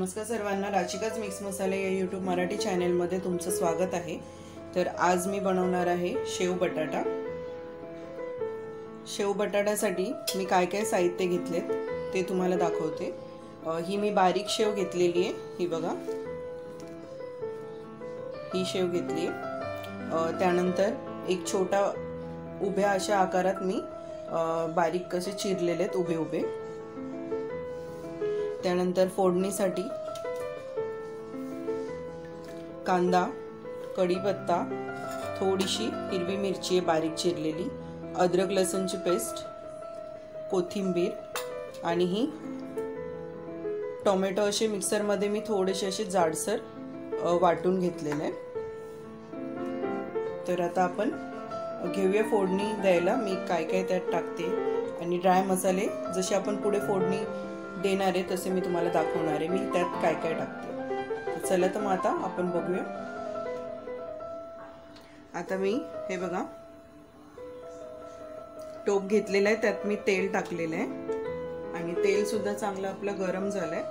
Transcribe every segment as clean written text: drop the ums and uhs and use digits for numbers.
नमस्कार सर्वांना, राचिकाच मिक्स मसाले या यूट्यूब मराठी चॅनलमध्ये तुमचं स्वागत आहे। तर आज मी बनवणार आहे शेव बटाटा। शेव बटाट्यासाठी मी काय काय साहित्य घेतलेत ते तुम्हाला दाखवते। ही मी बारीक शेव घेतलेली आहे, ही बघा, ही शेव घेतली आहे। त्यानंतर एक छोटा उभ्या अशा आकारात मी बारीक कसे चिरलेले आहेत उभे उभे। त्यानंतर फोडणीसाठी कांदा, कढीपत्ता, थोडीशी हिरवी मिरची आहे बारीक चिरलेली, अद्रक लसूणची पेस्ट, कोथिंबीर आणि ही टोमॅटो असे मिक्सरमध्ये मी थोडेसे असे जाडसर वाटून घेतलेले आहे। तर आता आपण घेऊया फोडणी द्यायला। मी काय काय त्यात टाकते आणि ड्राय मसाले जसे आपण पुढे फोडणी देणार आहे तसे मी तुम्हाला दाखवणार आहे मी त्यात काय काय टाकते। चला तर मग आता आपण बघूया। आता मी हे बघा टोप घेतलेला आहे, त्यात मी तेल टाकलेलं आहे आणि तेल सुद्धा चांगलं आपलं गरम झालंय।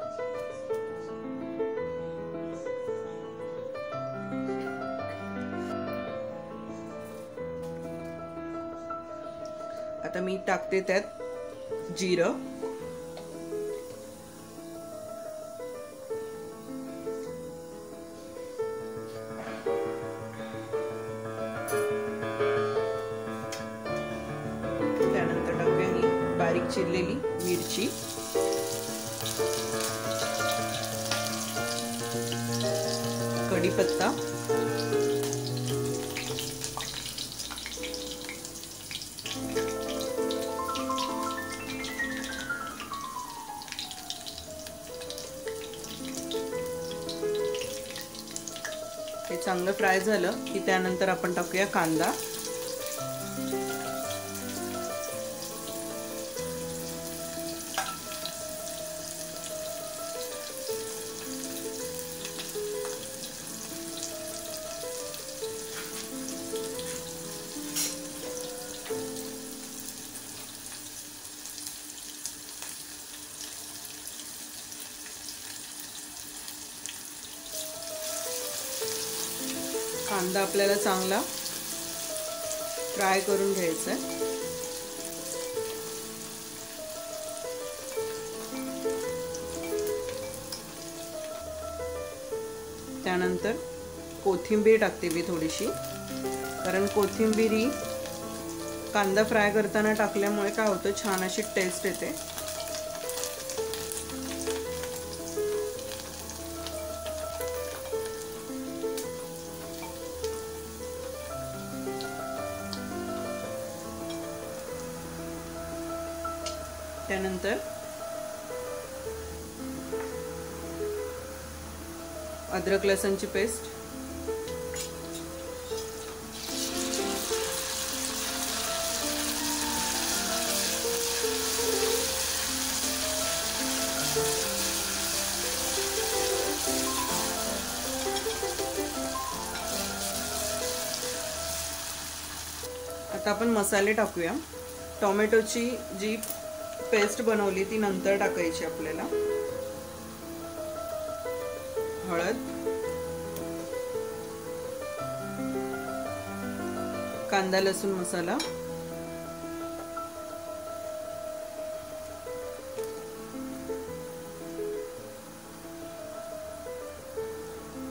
आता मी टाकते त्यात जिरं, त्यानंतर टाकूया ही बारीक चिरलेली मिरची, कढीपत्ता, हे चांगलं फ्राय झालं की त्यानंतर आपण टाकूया कांदा, कांदा आपल्याला चांगला फ्राय करून घ्यायचा आहे। त्यानंतर कोथिंबीर टाकते मी थोडीशी, कारण कोथिंबीर ही कांदा फ्राय करताना टाकल्यामुळे काय होतं, छान अशी टेस्ट येते। त्यानंतर अद्रक लसूणची पेस्ट, आता आपण मसाले टाकूया। टोमॅटोची जी पेस्ट बनवली ती नंतर टाकायची आपल्याला। हळद, कांदा लसूण मसाला,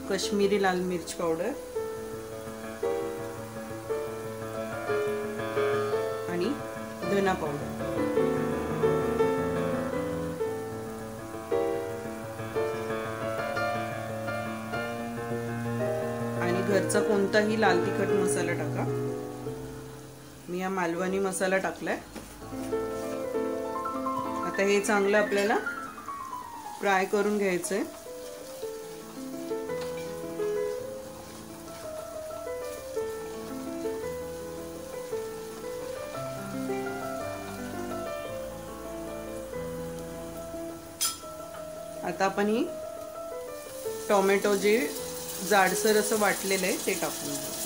काश्मीरी लाल मिर्च पावडर आणि धना पावडर। घरचा कोणताही लाल तिखट मसाला टाका, मी हा मालवणी मसाला टाकलाय। आता हे चांगलं आपल्याला फ्राय करून घ्यायचंय। आता आपण ही टोमॅटो जे जाडसर असं वाटलेलं आहे ते टाकून घेऊ।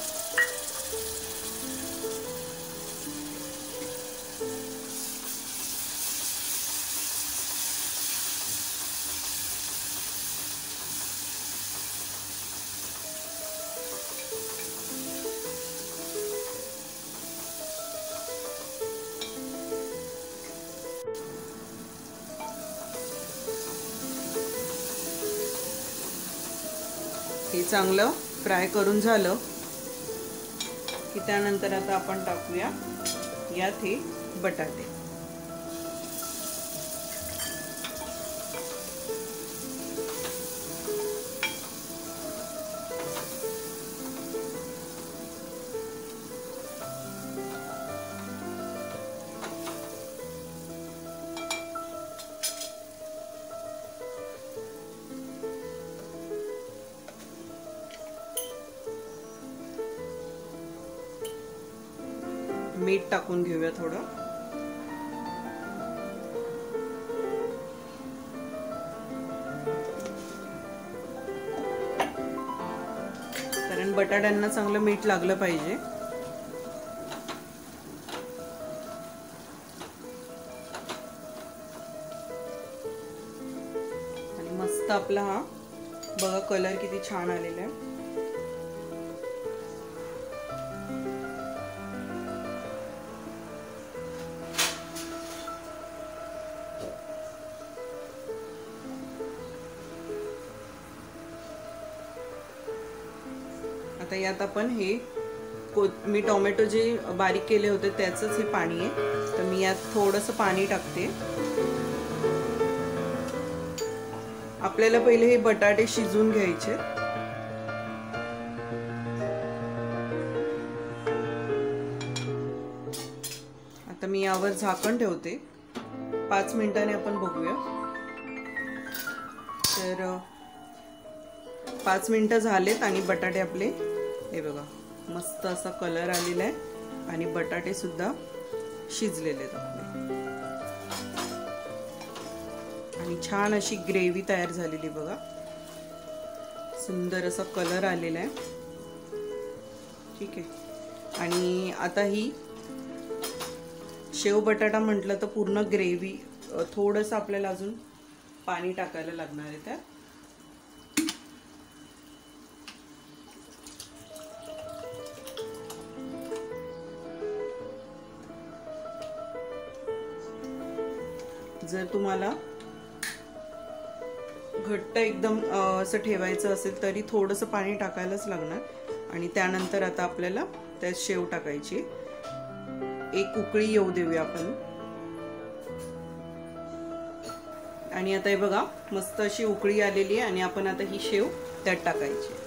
हे चांगलं फ्राय करून झालं की त्यानंतर आता आपण टाकूया यात हे बटाटे. मीठ टाकून घेऊया थोडं. कारण बटाट्यांना चांगलं मीठ लागलं पाहिजे. आणि मस्त आपला हा बघा कलर किती छान आलेला आहे. आता यात आपण हे मी टोमॅटो जे बारीक केले होते त्याचंच हे पाणी आहे, तर मी यात थोडंसं पाणी टाकते. आपल्याला पहिले हे बटाटे शिजवून घ्यायचे. आता मी यावर झाकण ठेवते. 5 मिनिटांनी आपण बघूया. तर 5 मिनिटं झालेत आणि बटाटे आपले हे बघा मस्त असा कलर आलेला आहे आणि बटाटे सुद्धा शिजलेले आहेत आपले आणि छान अशी ग्रेव्ही तयार झालेली बघा. सुंदर असा कलर आलेला आहे. ठीक आहे. आणि आता ही शेव बटाटा म्हटलं तर पूर्ण ग्रेव्ही, थोडंसं आपल्याला अजून पाणी टाकायला लागणार आहे त्यात. जर तुम्हाला घट्ट एकदम असं ठेवायचं असेल तरी थोडंसं पाणी टाकायलाच लागणार. आणि त्यानंतर आता आपल्याला त्यात शेव टाकायची. एक उकळी येऊ देऊया आपण. आणि आता हे बघा मस्त अशी उकळी आलेली आहे आणि आपण आता ही शेव त्यात टाकायची.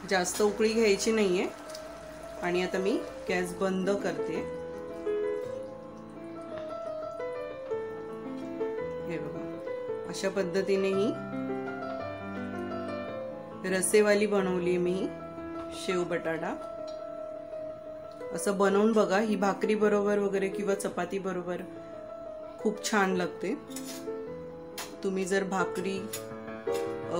जास्त उकळी घ्यायची नाहीये. आणि आता मी गॅस बंद करते. हे बघा अशा पद्धतीने ही रस्सेवाली बनवली मी शेव बटाटा. असं बनवून बघा. ही भाकरी बरोबर वगैरे किंवा चपाती बरोबर खूप छान लागते. तुम्ही जर भाकरी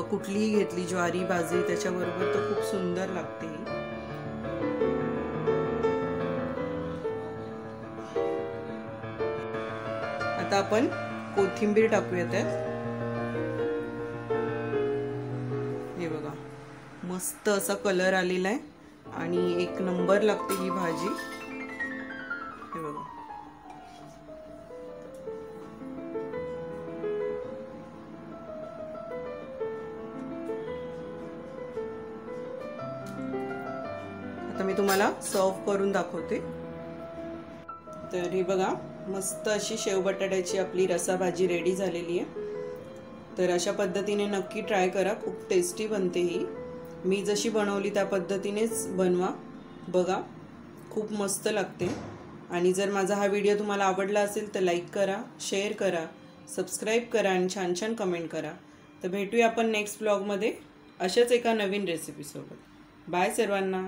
कुठलीही घेतली, ज्वारी बाजरी, त्याच्याबरोबर तर खूप सुंदर लागते. आता आपण कोथिंबीर टाकूया त्यात. हे बघा मस्त असा कलर आलेला आहे आणि एक नंबर लागते ही भाजी. हे बघा आता मी तुम्हाला सर्व करून दाखवते. तर ही बघा मस्त अशी शेव बटाट्याची आपली रसा भाजी रेडी झालेली आहे. तर अशा पद्धतीने नक्की ट्राय करा. खूप टेस्टी बनते ही. मी जशी बनवली त्या पद्धतीनेच बनवा बघा. खूप मस्त लागते. आणि जर माझा हा व्हिडिओ तुम्हाला आवडला असेल तर लाईक करा, शेअर करा, सबस्क्राईब करा आणि छान छान कमेंट करा. तर भेटूया आपण नेक्स्ट ब्लॉगमध्ये अशाच एका नवीन रेसिपीसोबत. बाय सर्वांना.